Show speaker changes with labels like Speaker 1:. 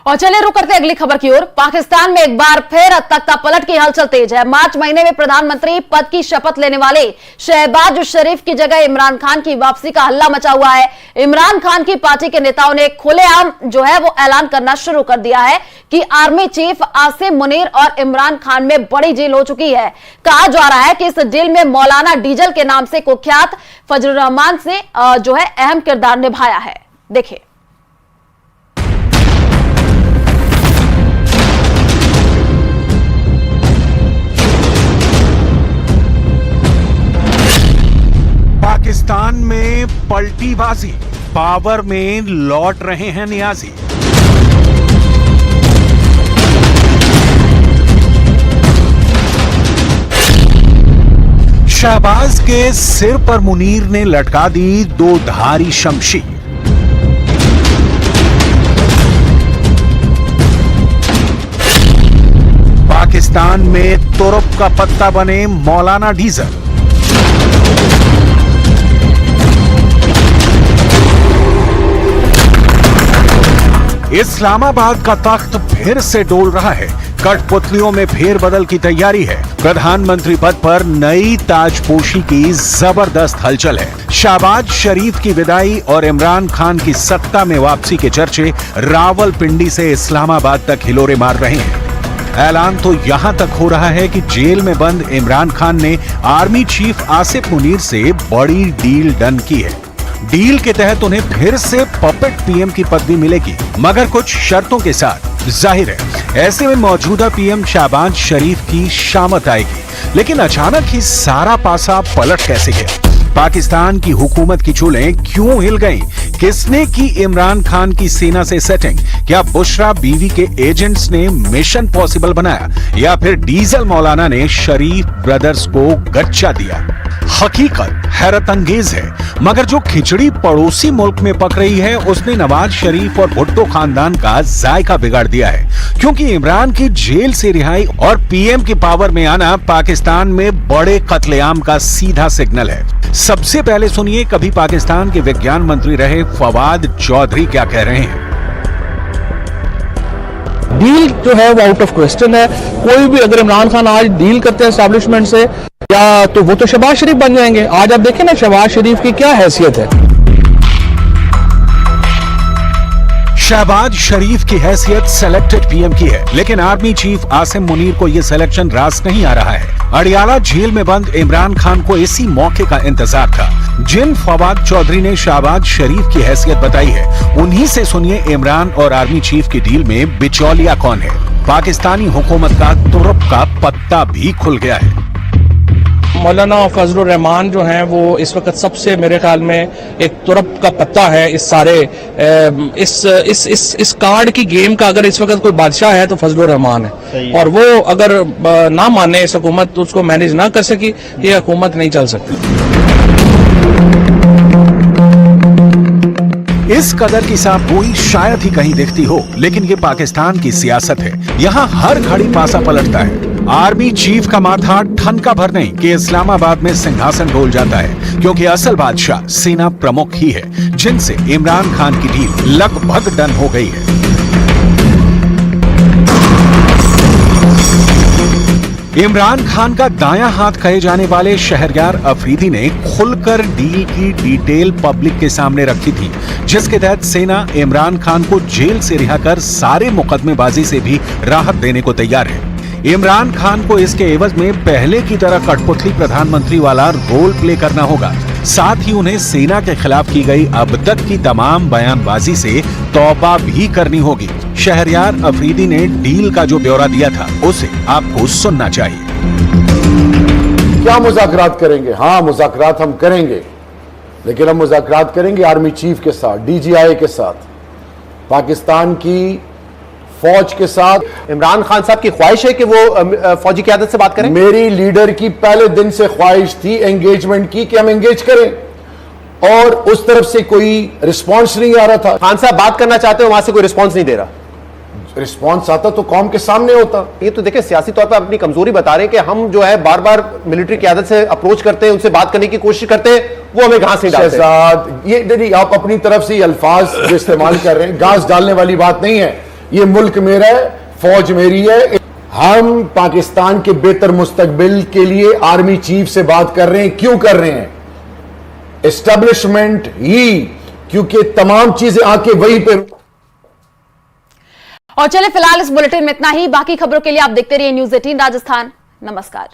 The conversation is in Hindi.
Speaker 1: और चलिए रुक करते अगली खबर की ओर। पाकिस्तान में एक बार फिर तख्ता पलट की हलचल तेज है। मार्च महीने में प्रधानमंत्री पद की शपथ लेने वाले शहबाज शरीफ की जगह इमरान खान की वापसी का हल्ला मचा हुआ है। इमरान खान की पार्टी के नेताओं ने खुलेआम जो है वो ऐलान करना शुरू कर दिया है कि आर्मी चीफ आसिम मुनीर और इमरान खान में बड़ी डील हो चुकी है। कहा जा रहा है कि इस डील में मौलाना डीजल के नाम से कुख्यात फजलुर रहमान से जो है अहम किरदार निभाया है। देखिए,
Speaker 2: पाकिस्तान में पलटीबाजी, पावर में लौट रहे हैं नियाजी। शहबाज के सिर पर मुनीर ने लटका दी दो धारी शमशीर। पाकिस्तान में तुरुप का पत्ता बने मौलाना डीजल। इस्लामाबाद का तख्त फिर से डोल रहा है। कठपुतलियों में फेरबदल की तैयारी है। प्रधानमंत्री पद पर नई ताजपोशी की जबरदस्त हलचल है। शहबाज शरीफ की विदाई और इमरान खान की सत्ता में वापसी के चर्चे रावलपिंडी से इस्लामाबाद तक हिलोरे मार रहे हैं। ऐलान तो यहां तक हो रहा है कि जेल में बंद इमरान खान ने आर्मी चीफ आसिफ मुनीर से बड़ी डील डन की है। डील के तहत उन्हें फिर से पपेट पीएम की पदवी मिलेगी, मगर कुछ शर्तों के साथ। जाहिर है ऐसे में मौजूदा पीएम शहबाज शरीफ की शामत आएगी। लेकिन अचानक ही सारा पासा पलट कैसे गया? पाकिस्तान की हुकूमत की चूलें क्यों हिल गईं? किसने की इमरान खान की सेना से सेटिंग? क्या बुशरा बीवी के एजेंट्स ने मिशन पॉसिबल बनाया, या फिर डीजल मौलाना ने शरीफ ब्रदर्स को गच्चा दिया? हकीकत हैरत अंगेज है, मगर जो खिचड़ी पड़ोसी मुल्क में पक रही है उसने नवाज शरीफ और भुट्टो खानदान का जायका बिगाड़ दिया है। क्योंकि इमरान की जेल से रिहाई और पीएम की पावर में आना पाकिस्तान में बड़े कत्लेआम का सीधा सिग्नल है। सबसे पहले सुनिए कभी पाकिस्तान के विज्ञान मंत्री रहे फवाद चौधरी क्या कह रहे हैं।
Speaker 3: डील जो है वो आउट ऑफ क्वेश्चन है। कोई भी अगर इमरान खान आज डील करते हैं एस्टैब्लिशमेंट से, या तो वो तो शहबाज शरीफ बन जाएंगे। आज आप देखें ना शहबाज शरीफ की क्या हैसियत है।
Speaker 2: शहबाज शरीफ की हैसियत सेलेक्टेड पीएम की है, लेकिन आर्मी चीफ आसिम मुनीर को यह सिलेक्शन रास नहीं आ रहा है। अडियाला जेल में बंद इमरान खान को इसी मौके का इंतजार था। जिन फवाद चौधरी ने शहबाज शरीफ की हैसियत बताई है, उन्हीं से सुनिए इमरान और आर्मी चीफ की डील में बिचौलिया कौन है। पाकिस्तानी हुकूमत का तुरुप का पत्ता भी खुल गया है।
Speaker 3: मौलाना फजलुर रहमान जो हैं वो इस वक्त सबसे मेरे ख्याल में एक तुरुप का पत्ता है इस सारे इस कार्ड की गेम का। अगर इस वक्त कोई बादशाह है तो फजलुर रहमान है, और वो अगर ना माने इस हुकूमत तो उसको मैनेज ना कर सकी, ये हुकूमत नहीं चल सकती।
Speaker 2: इस कदर की साफगोई शायद ही कहीं दिखती हो, लेकिन ये पाकिस्तान की सियासत है। यहाँ हर घड़ी पासा पलटता है। आर्मी चीफ का माथा ठनका भर नहीं कि इस्लामाबाद में सिंहासन डोल जाता है, क्योंकि असल बादशाह सेना प्रमुख ही है, जिनसे इमरान खान की डील लगभग डन हो गई है। इमरान खान का दायां हाथ कहे जाने वाले शहरयार अफरीदी ने खुलकर डील की डिटेल पब्लिक के सामने रखी थी, जिसके तहत सेना इमरान खान को जेल से रिहा कर सारे मुकदमेबाजी से भी राहत देने को तैयार है। इमरान खान को इसके एवज में पहले की तरह कठपुतली प्रधानमंत्री वाला रोल प्ले करना होगा। साथ ही उन्हें सेना के खिलाफ की गई अब तक की तमाम बयानबाजी से तौबा भी करनी होगी। शहरयार अफरीदी ने डील का जो ब्यौरा दिया था उसे आपको सुनना चाहिए।
Speaker 4: क्या मुज़ाकरात करेंगे? हाँ, मुज़ाकरात हम करेंगे, लेकिन हम मुज़ाकरात करेंगे आर्मी चीफ के साथ, डीजीआई के साथ, पाकिस्तान की फौज के साथ।
Speaker 5: इमरान खान साहब की ख्वाहिश है कि वो फौजी क़यादत से बात करें?
Speaker 4: मेरी लीडर की पहले दिन से ख्वाहिश थी एंगेजमेंट की, कि हम एंगेज करें, और उस तरफ से कोई रिस्पांस नहीं आ रहा था।
Speaker 5: खान साहब बात करना चाहते हो, वहां से कोई रिस्पांस नहीं दे रहा।
Speaker 4: रिस्पांस आता तो कौम के सामने होता।
Speaker 5: ये तो देखिए सियासी तौर पर अपनी कमजोरी बता रहे हैं कि हम जो है बार बार मिलिट्री क़यादत से अप्रोच करते हैं, उनसे बात करने की कोशिश करते हैं, वो हमें घास नहीं डालते।
Speaker 4: शहजाद, ये नहीं, आप अपनी तरफ से अल्फाज जो इस्तेमाल कर रहे हैं, घास डालने वाली बात नहीं है। ये मुल्क मेरा है, फौज मेरी है। हम पाकिस्तान के बेहतर मुस्तकबिल के लिए आर्मी चीफ से बात कर रहे हैं। क्यों कर रहे हैं? एस्टेब्लिशमेंट ही, क्योंकि तमाम चीजें आके वहीं पे।
Speaker 1: और चले फिलहाल इस बुलेटिन में इतना ही। बाकी खबरों के लिए आप देखते रहिए News 18 राजस्थान। नमस्कार।